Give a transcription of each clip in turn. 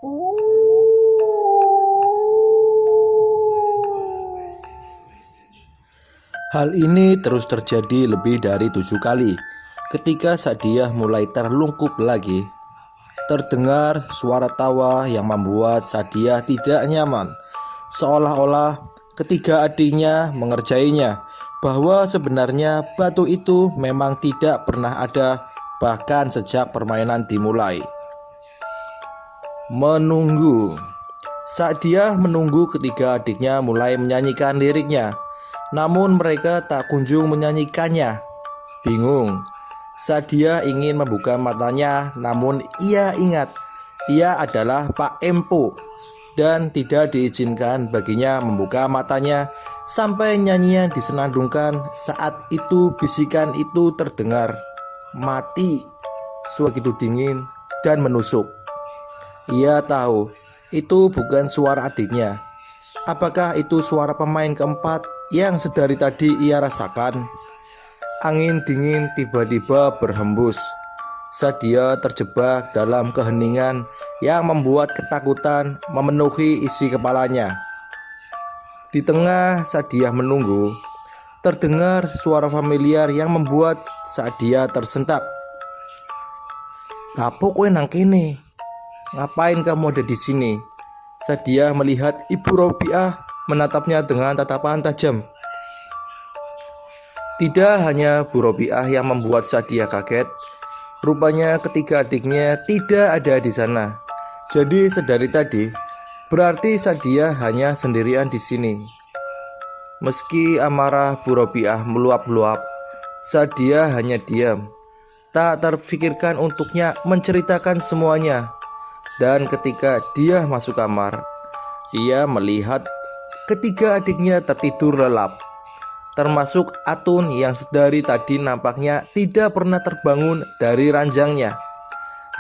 Hal ini terus terjadi lebih dari 7 kali. Ketika Sadiah mulai terlungkup lagi, terdengar suara tawa yang membuat Sadiah tidak nyaman. Seolah-olah ketiga adiknya mengerjainya, bahwa sebenarnya batu itu memang tidak pernah ada, bahkan sejak permainan dimulai. Menunggu. Sadiah menunggu ketiga adiknya mulai menyanyikan liriknya, namun mereka tak kunjung menyanyikannya. Bingung, Sadiah ingin membuka matanya, namun ia ingat ia adalah Pak Empu dan tidak diizinkan baginya membuka matanya sampai nyanyian disenandungkan. Saat itu bisikan itu terdengar, "Mati." Suara itu dingin dan menusuk. Ia tahu itu bukan suara adiknya. Apakah itu suara pemain keempat yang sedari tadi ia rasakan? Angin dingin tiba-tiba berhembus. Sadiah terjebak dalam keheningan yang membuat ketakutan memenuhi isi kepalanya. Di tengah Sadiah menunggu, terdengar suara familiar yang membuat Sadiah tersentak. "Lapo kowe nang kene? Ngapain kamu ada di sini?" Sadiah melihat Ibu Robiah menatapnya dengan tatapan tajam. Tidak hanya Bu Robiah yang membuat Sadiah kaget, rupanya ketiga adiknya tidak ada di sana. Jadi sedari tadi, berarti Sadiah hanya sendirian di sini. Meski amarah Bu Robiah meluap-luap, Sadiah hanya diam. Tak terfikirkan untuknya menceritakan semuanya. Dan ketika dia masuk kamar, ia melihat ketiga adiknya tertidur lelap, termasuk Atun yang sedari tadi nampaknya tidak pernah terbangun dari ranjangnya.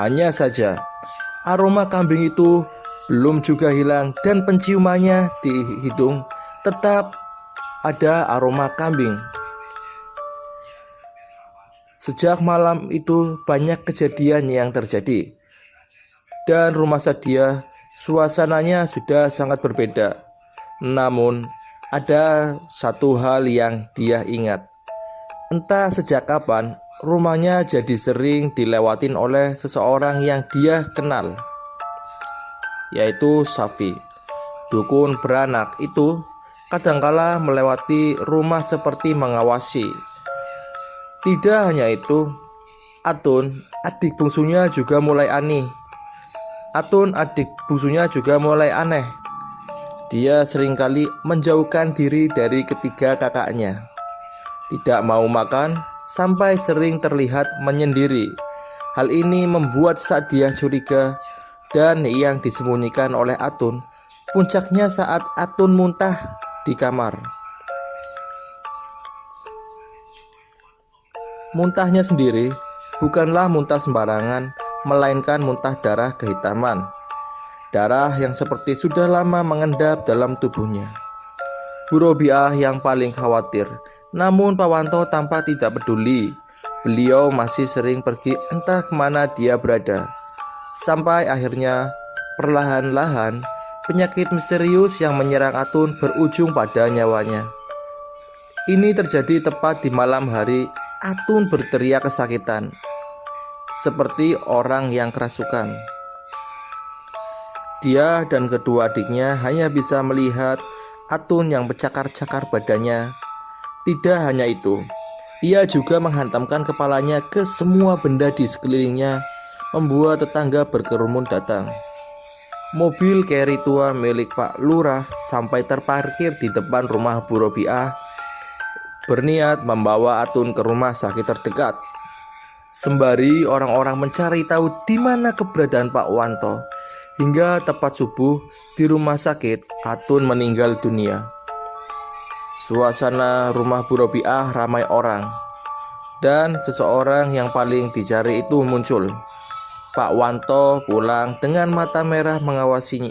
Hanya saja aroma kambing itu belum juga hilang dan penciumannya di hidung tetap ada aroma kambing. Sejak malam itu banyak kejadian yang terjadi, dan rumah Sadiah suasananya sudah sangat berbeda. Namun ada satu hal yang dia ingat. Entah sejak kapan rumahnya jadi sering dilewatin oleh seseorang yang dia kenal, yaitu Safi. Dukun beranak itu kadangkala melewati rumah seperti mengawasi. Tidak hanya itu, Atun, adik bungsunya juga mulai aneh. Dia seringkali menjauhkan diri dari ketiga kakaknya. Tidak mau makan, sampai sering terlihat menyendiri. Hal ini membuat Sadiah curiga, dan yang disembunyikan oleh Atun, puncaknya saat Atun muntah di kamar. Muntahnya sendiri bukanlah muntah sembarangan, melainkan muntah darah kehitaman. Darah yang seperti sudah lama mengendap dalam tubuhnya. Bu Robiah yang paling khawatir, namun Pak Wanto tampak tidak peduli. Beliau masih sering pergi entah kemana dia berada. Sampai akhirnya perlahan-lahan penyakit misterius yang menyerang Atun berujung pada nyawanya. Ini terjadi tepat di malam hari. Atun berteriak kesakitan, seperti orang yang kerasukan. Dia dan kedua adiknya hanya bisa melihat Atun yang bercakar-cakar badannya. Tidak hanya itu, ia juga menghantamkan kepalanya ke semua benda di sekelilingnya, membuat tetangga berkerumun datang. Mobil carry tua milik Pak Lurah sampai terparkir di depan rumah Bu Robiah, berniat membawa Atun ke rumah sakit terdekat. Sembari orang-orang mencari tahu di mana keberadaan Pak Wanto, hingga tepat subuh di rumah sakit Atun meninggal dunia. Suasana rumah Bu Robiah ramai orang, dan seseorang yang paling dicari itu muncul. Pak Wanto pulang dengan mata merah mengawasinya.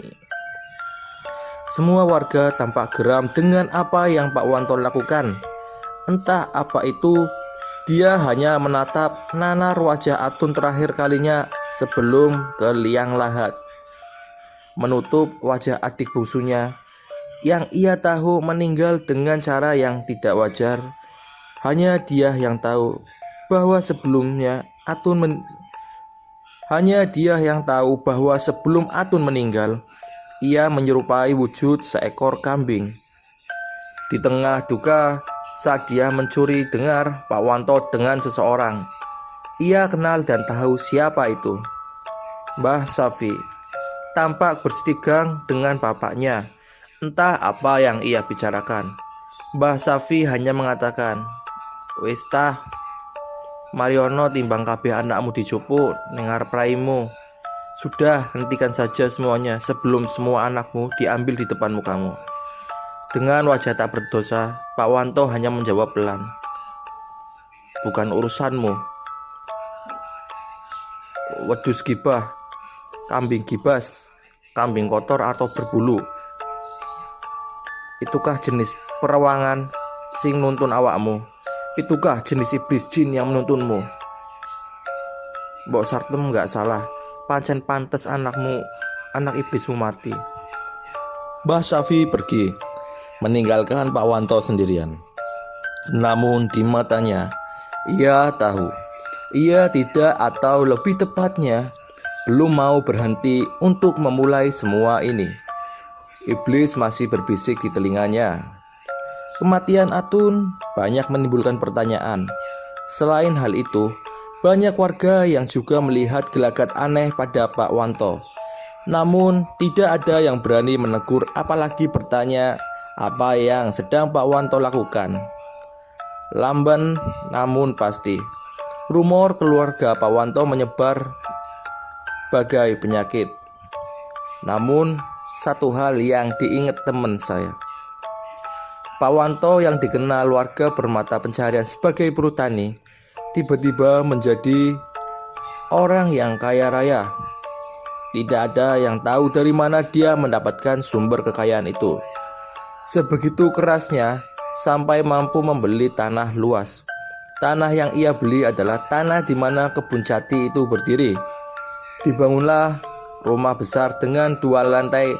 Semua warga tampak geram dengan apa yang Pak Wanto lakukan. Entah apa itu, dia hanya menatap nanar wajah Atun terakhir kalinya sebelum ke liang lahat. menutup wajah adik bungsunya yang ia tahu meninggal dengan cara yang tidak wajar. Hanya dia yang tahu bahwa sebelumnya sebelum Atun meninggal, ia menyerupai wujud seekor kambing. Di tengah duka saat dia mencuri dengar Pak Wanto dengan seseorang. Ia kenal dan tahu siapa itu. Mbah Safi tampak bersitegang dengan bapaknya. Entah apa yang ia bicarakan. Mbah Safi hanya mengatakan, "Wis tah, Mariono timbang kabeh anakmu dicupuk ning ngarep raimu. Sudah, hentikan saja semuanya sebelum semua anakmu diambil di depan mukamu." Dengan wajah tak berdosa, Pak Wanto hanya menjawab pelan, "Bukan urusanmu. Wedhus gibah, kambing gibas, kambing kotor atau berbulu. Itukah jenis perawangan sing nuntun awakmu? Itukah jenis iblis jin yang menuntunmu? Mbok Sartem gak salah, pancen pantes anakmu, anak iblismu mati." Mbah Safi pergi, meninggalkan Pak Wanto sendirian. Namun di matanya, ia tahu, ia tidak, atau lebih tepatnya, belum mau berhenti untuk memulai semua ini. Iblis masih berbisik di telinganya. Kematian Atun banyak menimbulkan pertanyaan. Selain hal itu, banyak warga yang juga melihat gelagat aneh pada Pak Wanto. Namun tidak ada yang berani menegur apalagi bertanya apa yang sedang Pak Wanto lakukan. Lamban namun pasti, rumor keluarga Pak Wanto menyebar bagai penyakit. Namun satu hal yang diingat teman saya, Pak Wanto yang dikenal warga bermata pencaharian sebagai buruh tani, tiba-tiba menjadi orang yang kaya raya. Tidak ada yang tahu dari mana dia mendapatkan sumber kekayaan itu. Sebegitu kerasnya sampai mampu membeli tanah luas. Tanah yang ia beli adalah tanah di mana kebun jati itu berdiri. Dibangunlah rumah besar dengan 2 lantai,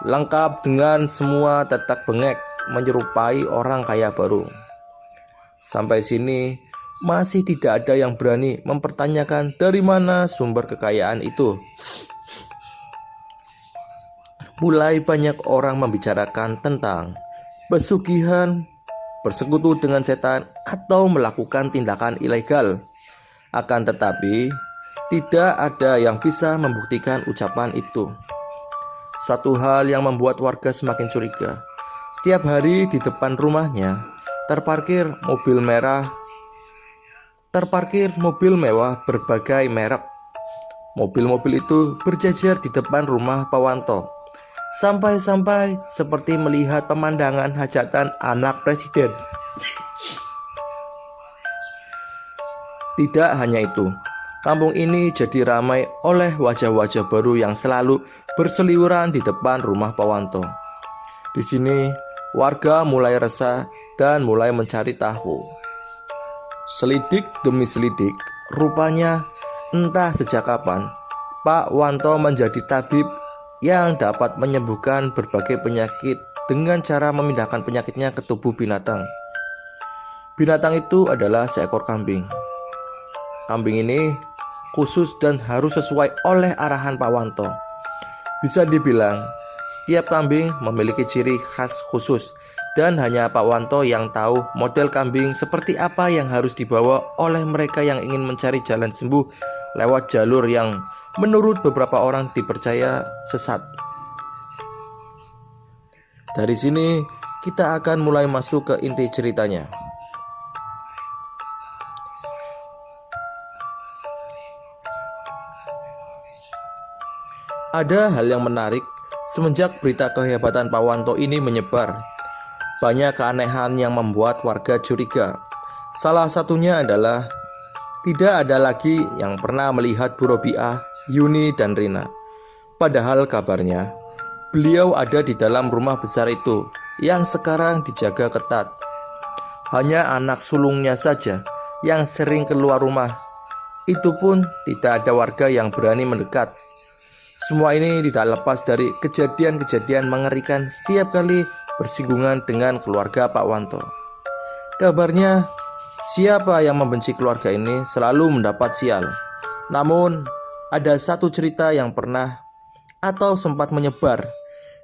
lengkap dengan semua tetak bengek, menyerupai orang kaya baru. Sampai sini masih tidak ada yang berani mempertanyakan dari mana sumber kekayaan itu. Mulai banyak orang membicarakan tentang pesugihan, bersekutu dengan setan, atau melakukan tindakan ilegal. Akan tetapi, tidak ada yang bisa membuktikan ucapan itu. Satu hal yang membuat warga semakin curiga. Setiap hari di depan rumahnya terparkir mobil mewah berbagai merek. Mobil-mobil itu berjejer di depan rumah Pak Wanto. Sampai-sampai seperti melihat pemandangan hajatan anak presiden. Tidak hanya itu, kampung ini jadi ramai oleh wajah-wajah baru yang selalu berseliweran di depan rumah Pak Wanto. Di sini, warga mulai resah dan mulai mencari tahu. Selidik demi selidik, rupanya entah sejak kapan Pak Wanto menjadi tabib yang dapat menyembuhkan berbagai penyakit dengan cara memindahkan penyakitnya ke tubuh binatang. Binatang itu adalah seekor kambing. Kambing ini khusus dan harus sesuai oleh arahan Pak Wanto. Bisa dibilang, setiap kambing memiliki ciri khas khusus dan hanya Pak Wanto yang tahu model kambing seperti apa yang harus dibawa oleh mereka yang ingin mencari jalan sembuh lewat jalur yang menurut beberapa orang dipercaya sesat. Dari sini kita akan mulai masuk ke inti ceritanya. Ada hal yang menarik semenjak berita kehebatan Pak Wanto ini menyebar. Banyak keanehan yang membuat warga curiga. Salah satunya adalah tidak ada lagi yang pernah melihat Bu Robiah, Yuni, dan Rina. Padahal kabarnya beliau ada di dalam rumah besar itu yang sekarang dijaga ketat. Hanya anak sulungnya saja yang sering keluar rumah. Itu pun tidak ada warga yang berani mendekat. Semua ini tidak lepas dari kejadian-kejadian mengerikan setiap kali bersinggungan dengan keluarga Pak Wanto. Kabarnya, siapa yang membenci keluarga ini selalu mendapat sial. Namun, ada satu cerita yang pernah atau sempat menyebar,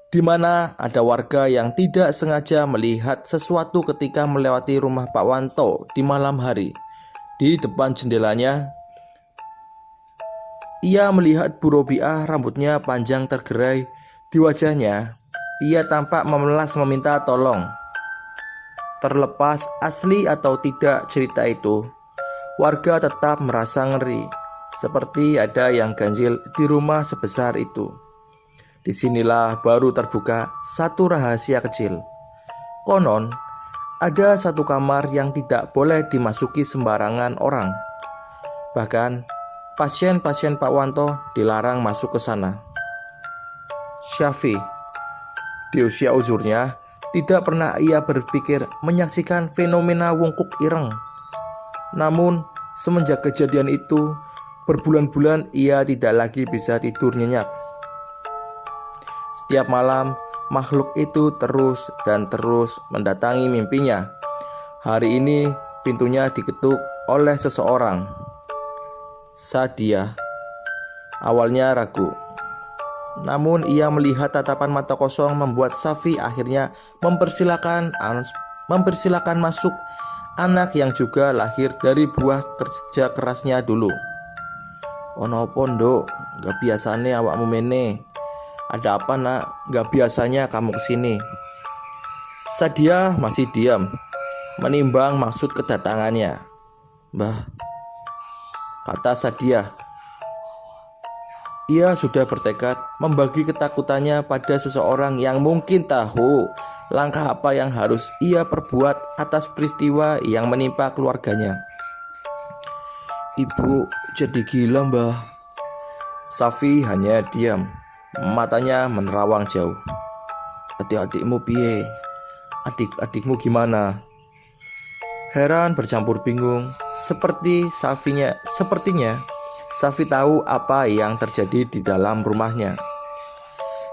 di mana ada warga yang tidak sengaja melihat sesuatu ketika melewati rumah Pak Wanto di malam hari. Di depan jendelanya, ia melihat Bu Robiah rambutnya panjang tergerai. Di wajahnya, ia tampak memelas meminta tolong. Terlepas asli atau tidak cerita itu, warga tetap merasa ngeri, seperti ada yang ganjil di rumah sebesar itu. Disinilah baru terbuka satu rahasia kecil. Konon, ada satu kamar yang tidak boleh dimasuki sembarangan orang. Bahkan, pasien-pasien Pak Wanto dilarang masuk ke sana. Syafi, di usia uzurnya, tidak pernah ia berpikir menyaksikan fenomena wungkuk ireng. Namun, semenjak kejadian itu, berbulan-bulan ia tidak lagi bisa tidur nyenyak. Setiap malam, makhluk itu terus dan terus mendatangi mimpinya. Hari ini, pintunya diketuk oleh seseorang. Sadia. Awalnya ragu, namun ia melihat tatapan mata kosong membuat Safi akhirnya mempersilakan masuk anak yang juga lahir dari buah kerja kerasnya dulu. Ono pondok, gak biasane awakmu mene. Ada apa nak? Gak biasanya kamu kesini. Sadia masih diam, menimbang maksud kedatangannya. Mbah, kata Sadia. Ia sudah bertekad membagi ketakutannya pada seseorang yang mungkin tahu langkah apa yang harus ia perbuat atas peristiwa yang menimpa keluarganya. Ibu jadi gila, Mbah. Safi hanya diam, matanya menerawang jauh. Adik-adikmu piye? Adik-adikmu gimana? Heran bercampur bingung, sepertinya Safi tahu apa yang terjadi di dalam rumahnya.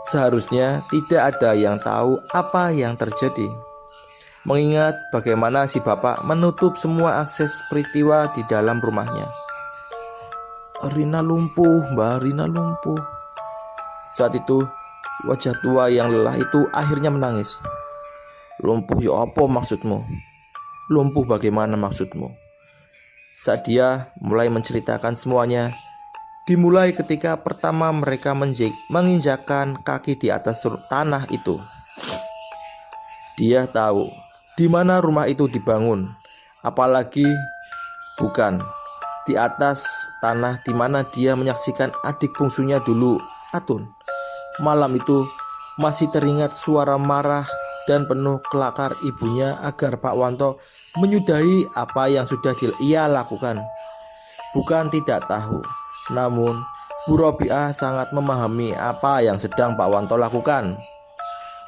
Seharusnya tidak ada yang tahu apa yang terjadi, mengingat bagaimana si bapak menutup semua akses peristiwa di dalam rumahnya. Rina lumpuh, Mbak, Rina lumpuh. Saat itu, wajah tua yang lelah itu akhirnya menangis. Lumpuh ya apa maksudmu? Lumpuh bagaimana maksudmu? Saat dia mulai menceritakan semuanya, dimulai ketika pertama mereka menginjakkan kaki di atas tanah itu. Dia tahu di mana rumah itu dibangun, apalagi bukan di atas tanah di mana dia menyaksikan adik bungsunya dulu, Atun. Malam itu masih teringat suara marah dan penuh kelakar ibunya agar Pak Wanto menyudahi apa yang sudah ia lakukan. Bukan tidak tahu, namun Bu Robiah sangat memahami apa yang sedang Pak Wanto lakukan.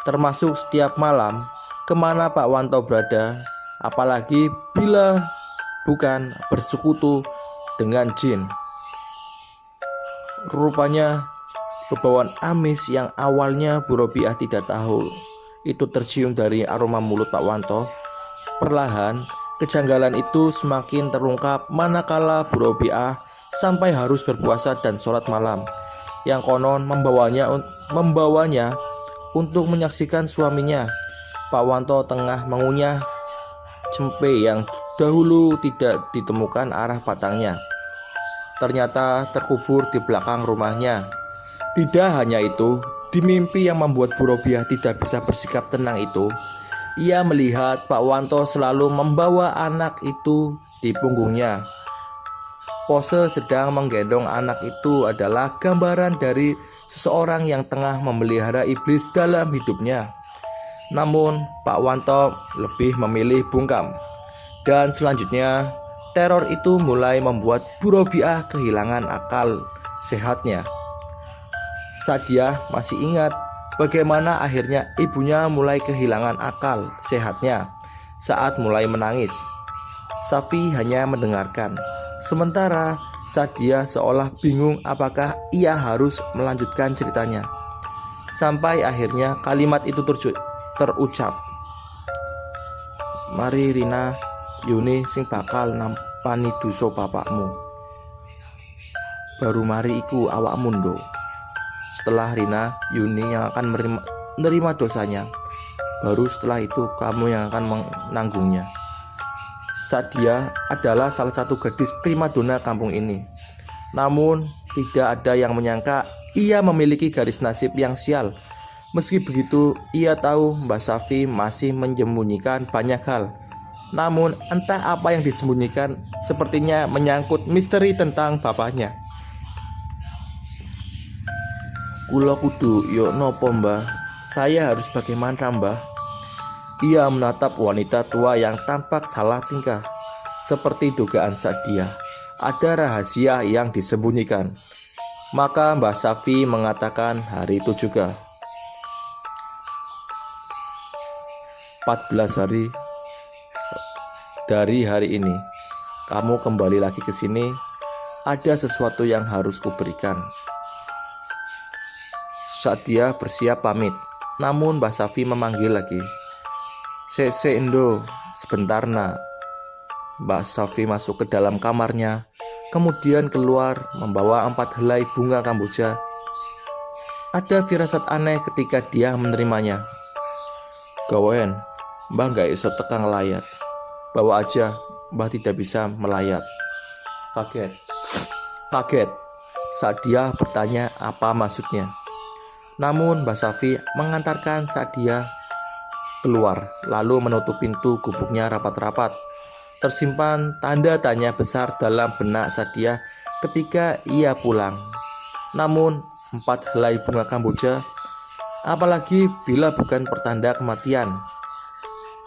Termasuk setiap malam kemana Pak Wanto berada, apalagi bila bukan bersekutu dengan jin. Rupanya bebauan amis yang awalnya Bu Robiah tidak tahu itu tercium dari aroma mulut Pak Wanto. Perlahan kejanggalan itu semakin terungkap manakala Bu Robiah sampai harus berpuasa dan sholat malam, yang konon membawanya untuk menyaksikan suaminya Pak Wanto tengah mengunyah cempe yang dahulu tidak ditemukan arah batangnya. Ternyata terkubur di belakang rumahnya. Tidak hanya itu, di mimpi yang membuat Bu Robiah tidak bisa bersikap tenang itu, ia melihat Pak Wanto selalu membawa anak itu di punggungnya. Pose sedang menggendong anak itu adalah gambaran dari seseorang yang tengah memelihara iblis dalam hidupnya. Namun Pak Wanto lebih memilih bungkam. Dan selanjutnya teror itu mulai membuat Bu Robiah kehilangan akal sehatnya. Sadia masih ingat bagaimana akhirnya ibunya mulai kehilangan akal sehatnya saat mulai menangis. Safi hanya mendengarkan, sementara Sadia seolah bingung apakah ia harus melanjutkan ceritanya. Sampai akhirnya kalimat itu terucap. Mari Rina, Yuni sing bakal nampani dosa bapakmu. Baru mari iku awakmu ndo. Setelah Rina, Yuni yang akan menerima dosanya. Baru setelah itu kamu yang akan menanggungnya. Sadia adalah salah satu gadis primadona kampung ini. Namun tidak ada yang menyangka ia memiliki garis nasib yang sial. Meski begitu, ia tahu Mbak Safi masih menyembunyikan banyak hal. Namun entah apa yang disembunyikan, sepertinya menyangkut misteri tentang bapaknya. Kula kudu yo nopo mbah? Saya harus bagaimana mbah? Ia menatap wanita tua yang tampak salah tingkah. Seperti dugaan Sadia, ada rahasia yang disembunyikan. Maka Mbah Safi mengatakan hari itu juga. 14 hari dari hari ini, kamu kembali lagi ke sini. Ada sesuatu yang harus kuberikan. Sadia bersiap pamit, namun Mbah Safi memanggil lagi. Sese Indo, sebentar nak. Mbak Safi masuk ke dalam kamarnya, kemudian keluar membawa 4 helai bunga kamboja. Ada firasat aneh ketika dia menerimanya. Gawen, mbah gak iso tekan ngelayat. Bawa aja, mbah tidak bisa melayat. Kaget saat dia bertanya apa maksudnya. Namun Mbak Safi mengantarkan Sadia keluar, lalu menutup pintu gubuknya rapat-rapat. Tersimpan tanda tanya besar dalam benak Sadia ketika ia pulang. Namun 4 helai bunga kamboja, apalagi bila bukan pertanda kematian?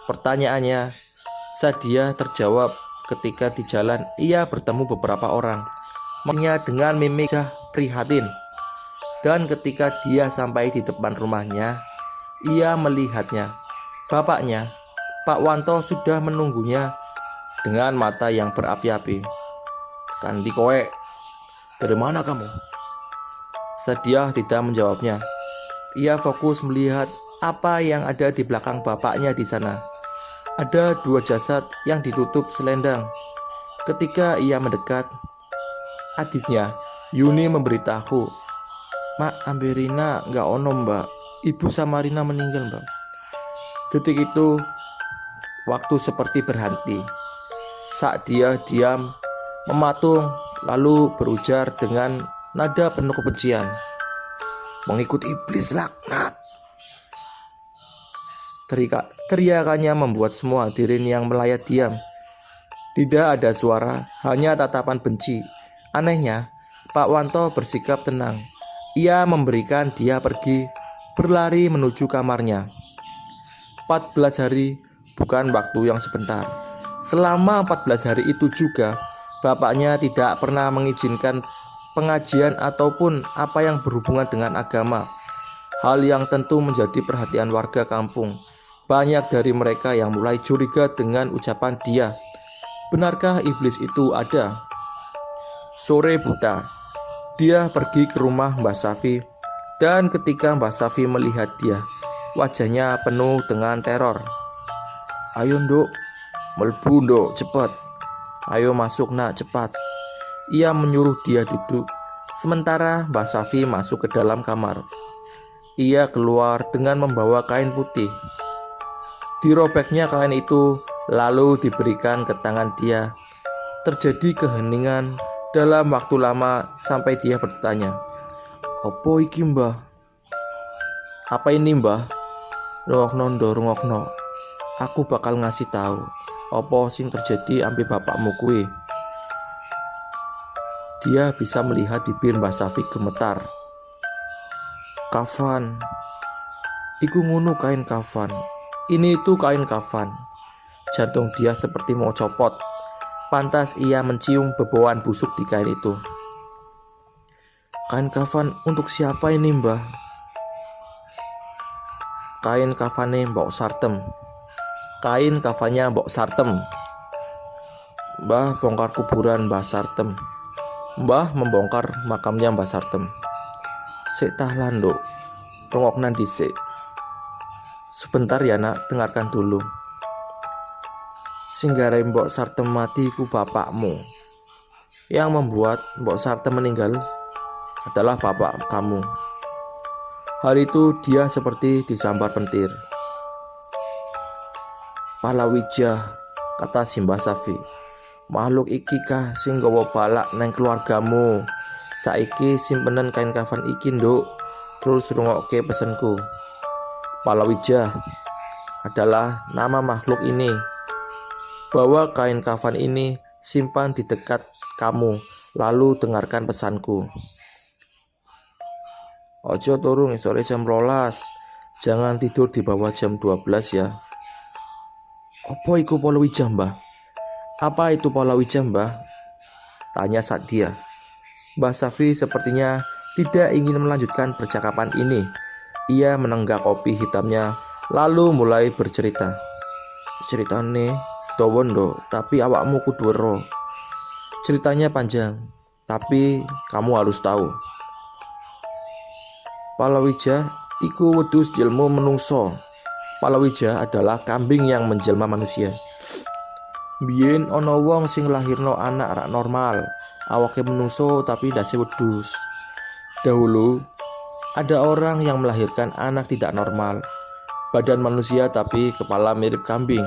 Pertanyaannya, Sadia terjawab ketika di jalan ia bertemu beberapa orang, maknya dengan mimik prihatin. Dan ketika dia sampai di depan rumahnya, ia melihatnya. Bapaknya, Pak Wanto, sudah menunggunya dengan mata yang berapi-api. Kandi kowe, dari mana kamu? Sadia tidak menjawabnya. Ia fokus melihat apa yang ada di belakang bapaknya di sana. Ada 2 jasad yang ditutup selendang. Ketika ia mendekat, adiknya Yuni memberitahu, Mak, Amberina gak ono mbak, ibu sama Rina meninggal mbak. Detik itu, waktu seperti berhenti. Saat dia diam, mematung, lalu berujar dengan nada penuh kebencian. Mengikut iblis laknat. Teriakannya membuat semua hadirin yang melayat diam. Tidak ada suara, hanya tatapan benci. Anehnya, Pak Wanto bersikap tenang. Ia memberikan dia pergi, berlari menuju kamarnya. 14 hari bukan waktu yang sebentar. Selama 14 hari itu juga, bapaknya tidak pernah mengizinkan pengajian ataupun apa yang berhubungan dengan agama. Hal yang tentu menjadi perhatian warga kampung. Banyak dari mereka yang mulai curiga dengan ucapan dia. Benarkah iblis itu ada? Sore buta, dia pergi ke rumah Mbah Safi. Dan ketika Mbah Safi melihat dia, wajahnya penuh dengan teror. Ayo nduk, melbu nduk, cepat. Ayo masuk nak, cepat. Ia menyuruh dia duduk. Sementara Mbah Safi masuk ke dalam kamar. Ia keluar dengan membawa kain putih. Dirobeknya kain itu, lalu diberikan ke tangan dia. Terjadi keheningan dalam waktu lama sampai dia bertanya, "Opo iki mbah?" "Apa ini mbah?" Rungokno. Aku bakal ngasih tahu opo sing terjadi ambil bapakmu kuwi." Dia bisa melihat bibir Mbah Safi gemetar. Kafan. Iku ngunu kain kafan. Ini itu kain kafan. Jantung dia seperti mau copot. Pantas ia mencium bebauan busuk di kain itu. Kain kafan untuk siapa ini mbah? Kain kafane Mbok Sartem. Kain kafannya Mbok Sartem. Mbah bongkar kuburan Mbah Sartem. Mbah membongkar makamnya Mbah Sartem. "Sik tah landuk, rungoknan dhisik. Sebentar ya nak, dengarkan dulu. Singgare Mbok Sartem mati ku bapakmu. Yang membuat Mbok Sartem meninggal adalah bapak kamu. Hari itu dia seperti disambar pentir." "Palawija," kata Simbah Safi. "Makhluk iki kah sing nggawa balak neng keluargamu. Saiki simpenen kain kafan iki, Nduk. Terus rungokke pesenku. Palawija adalah nama makhluk ini. Bawa kain kafan ini, simpan di dekat kamu, lalu dengarkan pesanku. Ojo turu sore jam 12. Jangan tidur di bawah jam 12 ya." "Apa iku Palawija, Mbah?" "Apa itu Palawija, Mbah?" tanya Sadia. Mbah Safi sepertinya tidak ingin melanjutkan percakapan ini. Ia menenggak kopi hitamnya lalu mulai bercerita. "Ceritane dawa nduk, tapi awakmu kudu ero. Ceritanya panjang, tapi kamu harus tahu. Palawija iku wedhus jilmu menungso. Palawija adalah kambing yang menjelma manusia. Biyen ana wong sing lahirno anak rak normal, awake menungso tapi ndase wedhus. Dahulu ada orang yang melahirkan anak tidak normal, badan manusia tapi kepala mirip kambing.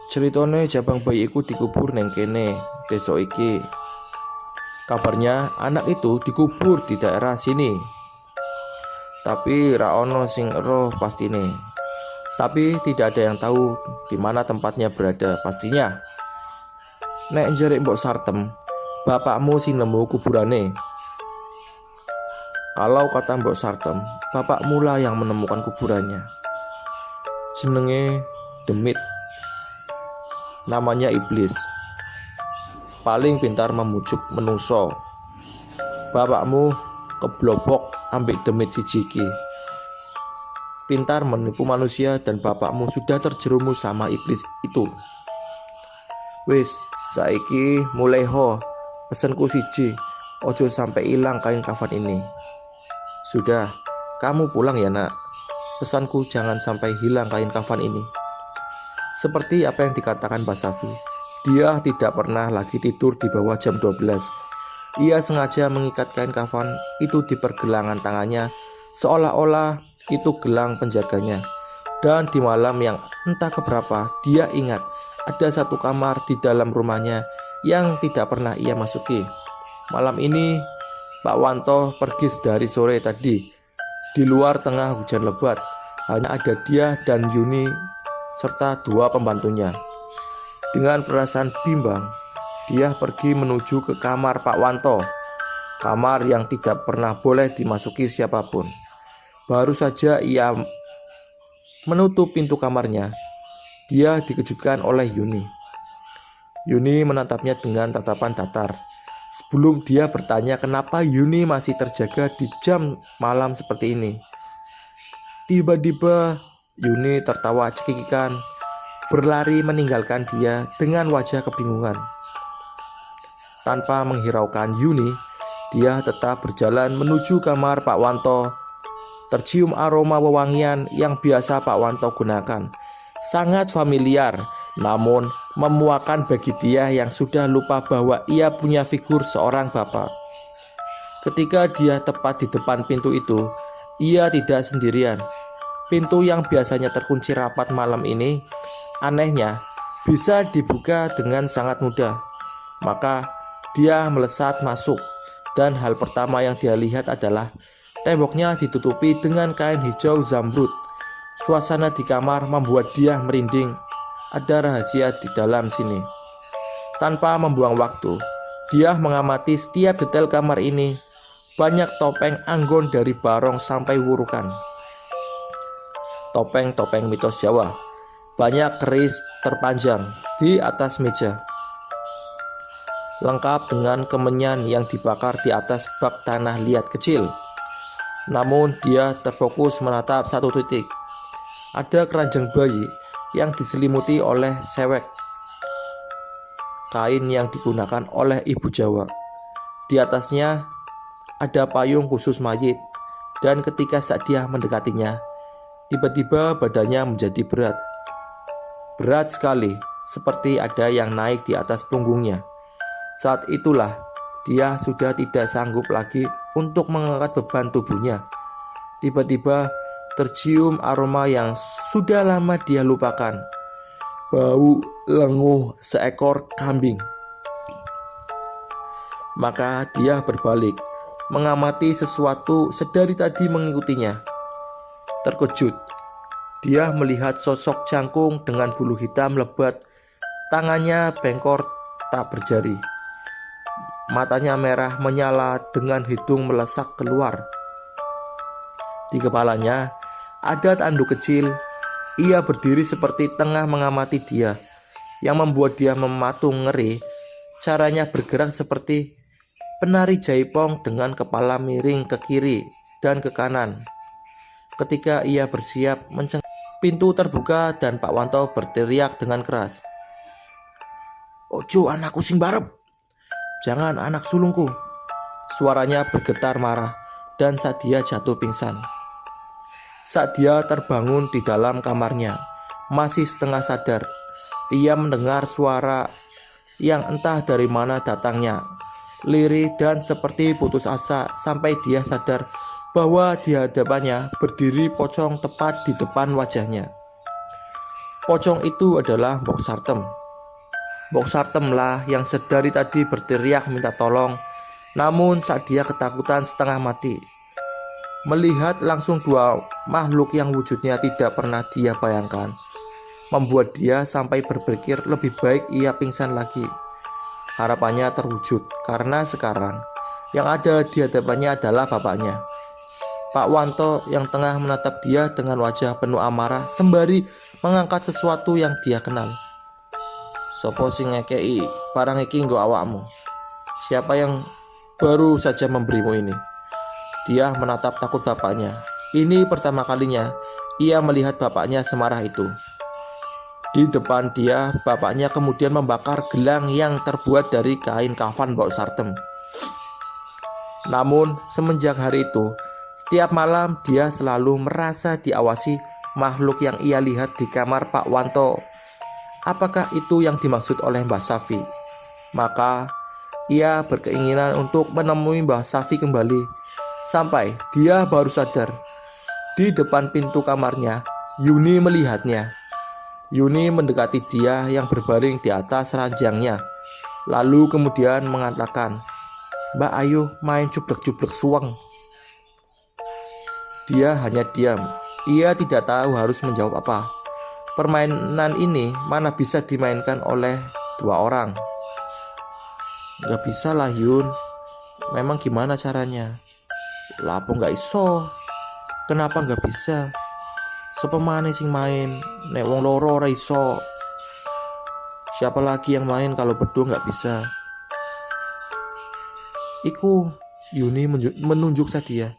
Ceritane jabang bayi iku dikubur neng kene, desa iki. Kabarnya anak itu dikubur di daerah sini. Tapi ra ono sing roh pastine. Tapi tidak ada yang tahu di mana tempatnya berada pastinya. Nek jerik Mbok Sartem, bapakmu sing nemu kuburane. Kalau kata Mbok Sartem, bapakmu lah yang menemukan kuburannya. Jenenge Demit. Namanya iblis. Paling pintar memujuk menungso. Bapakmu keblobok ambek Demit siji iki. Pintar menipu manusia dan bapakmu sudah terjerumus sama iblis itu. Wis, saiki mulai ho. Pesenku siji, ojo sampai hilang kain kafan ini. Sudah, kamu pulang ya nak. Pesanku jangan sampai hilang kain kafan ini. Seperti apa yang dikatakan Mbah Safi, dia tidak pernah lagi tidur di bawah jam 12. Ia sengaja mengikat kain kafan itu di pergelangan tangannya, seolah-olah itu gelang penjaganya. Dan di malam yang entah keberapa, dia ingat ada satu kamar di dalam rumahnya yang tidak pernah ia masuki. Malam ini Pak Wanto pergi dari sore tadi. Di luar tengah hujan lebat, hanya ada dia dan Yuni serta dua pembantunya. Dengan perasaan bimbang, dia pergi menuju ke kamar Pak Wanto, kamar yang tidak pernah boleh dimasuki siapapun. Baru saja ia menutup pintu kamarnya, dia dikejutkan oleh Yuni. Yuni menatapnya dengan tatapan datar. Sebelum dia bertanya kenapa Yuni masih terjaga di jam malam seperti ini. Tiba-tiba Yuni tertawa cekikikan, berlari meninggalkan dia dengan wajah kebingungan. Tanpa menghiraukan Yuni, dia tetap berjalan menuju kamar Pak Wanto. Tercium aroma wewangian yang biasa Pak Wanto gunakan. Sangat familiar, namun memuakan bagi dia yang sudah lupa bahwa ia punya figur seorang bapak. Ketika dia tepat di depan pintu itu, ia tidak sendirian. Pintu yang biasanya terkunci rapat malam ini, anehnya, bisa dibuka dengan sangat mudah. Maka dia melesat masuk, dan hal pertama yang dia lihat adalah temboknya ditutupi dengan kain hijau zamrud. Suasana di kamar membuat dia merinding. Ada rahasia di dalam sini. Tanpa membuang waktu, dia mengamati setiap detail kamar ini. Banyak topeng anggon dari barong sampai wurukan. Topeng-topeng mitos Jawa. Banyak keris terpanjang di atas meja, lengkap dengan kemenyan yang dibakar di atas bak tanah liat kecil. Namun dia terfokus menatap satu titik. Ada keranjang bayi yang diselimuti oleh sewek. kain yang digunakan oleh ibu Jawa. Di atasnya ada payung khusus mayit, dan ketika Sa'diyah mendekatinya, tiba-tiba badannya menjadi berat. Berat sekali, seperti ada yang naik di atas punggungnya. Saat itulah dia sudah tidak sanggup lagi untuk mengangkat beban tubuhnya. Tiba-tiba tercium aroma yang sudah lama dia lupakan. Bau lenguh seekor kambing. Maka dia berbalik, mengamati sesuatu sedari tadi mengikutinya. Terkejut, dia melihat sosok jangkung dengan bulu hitam lebat, tangannya bengkor tak berjari. Matanya merah menyala dengan hidung melesak keluar. Di kepalanya ada tanduk kecil. Ia berdiri seperti tengah mengamati dia. Yang membuat dia mematung ngeri, caranya bergerak seperti penari jaipong dengan kepala miring ke kiri dan ke kanan. Ketika ia bersiap pintu terbuka dan Pak Wanto berteriak dengan keras, "Ojo anakku sing barep, jangan anak sulungku." Suaranya bergetar marah dan Sa'diyah jatuh pingsan. Sa'diyah terbangun di dalam kamarnya, masih setengah sadar. Ia mendengar suara yang entah dari mana datangnya, lirih dan seperti putus asa, sampai dia sadar bahwa di hadapannya berdiri pocong tepat di depan wajahnya. Pocong itu adalah Mbok Sartem. Mbok Sartem lah yang sedari tadi berteriak minta tolong, namun Sa'diyah ketakutan setengah mati. Melihat langsung dua makhluk yang wujudnya tidak pernah dia bayangkan, membuat dia sampai berpikir lebih baik ia pingsan lagi. Harapannya terwujud karena sekarang yang ada di hadapannya adalah bapaknya, Pak Wanto, yang tengah menatap dia dengan wajah penuh amarah sembari mengangkat sesuatu yang dia kenal. "Sopo sing ngekei barang iki nggo awakmu? Siapa yang baru saja memberimu ini?" Dia menatap takut bapaknya. Ini pertama kalinya ia melihat bapaknya semarah itu. Di depan dia, bapaknya kemudian membakar gelang yang terbuat dari kain kafan Mbok Sartem. Namun semenjak hari itu, setiap malam dia selalu merasa diawasi makhluk yang ia lihat di kamar Pak Wanto. Apakah itu yang dimaksud oleh Mbah Safi? Maka ia berkeinginan untuk menemui Mbah Safi kembali. Sampai dia baru sadar, di depan pintu kamarnya Yuni melihatnya. Yuni mendekati dia yang berbaring di atas ranjangnya, lalu kemudian mengatakan, "Mbak, ayo main cublek-cublek suweng." Dia hanya diam. Ia tidak tahu harus menjawab apa. Permainan ini mana bisa dimainkan oleh dua orang. "Gak bisa lah Yun, memang gimana caranya?" "Lapo gak iso? Kenapa gak bisa? Sopo maneh sing main? Nek wong loro ora iso. Siapa lagi yang main kalau berdua gak bisa?" "Iku," Yuni menunjuk Sa'diyah.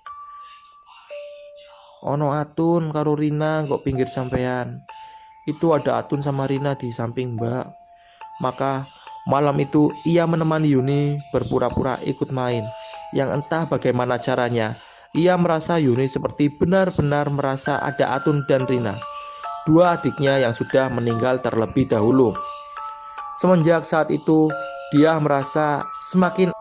"Ono Atun karo Rina kok pinggir sampean. Itu ada Atun sama Rina di samping Mbak." Maka malam itu ia menemani Yuni berpura-pura ikut main. Yang entah bagaimana caranya, ia merasa Yuni seperti benar-benar merasa ada Atun dan Rina, dua adiknya yang sudah meninggal terlebih dahulu. Semenjak saat itu, dia merasa semakin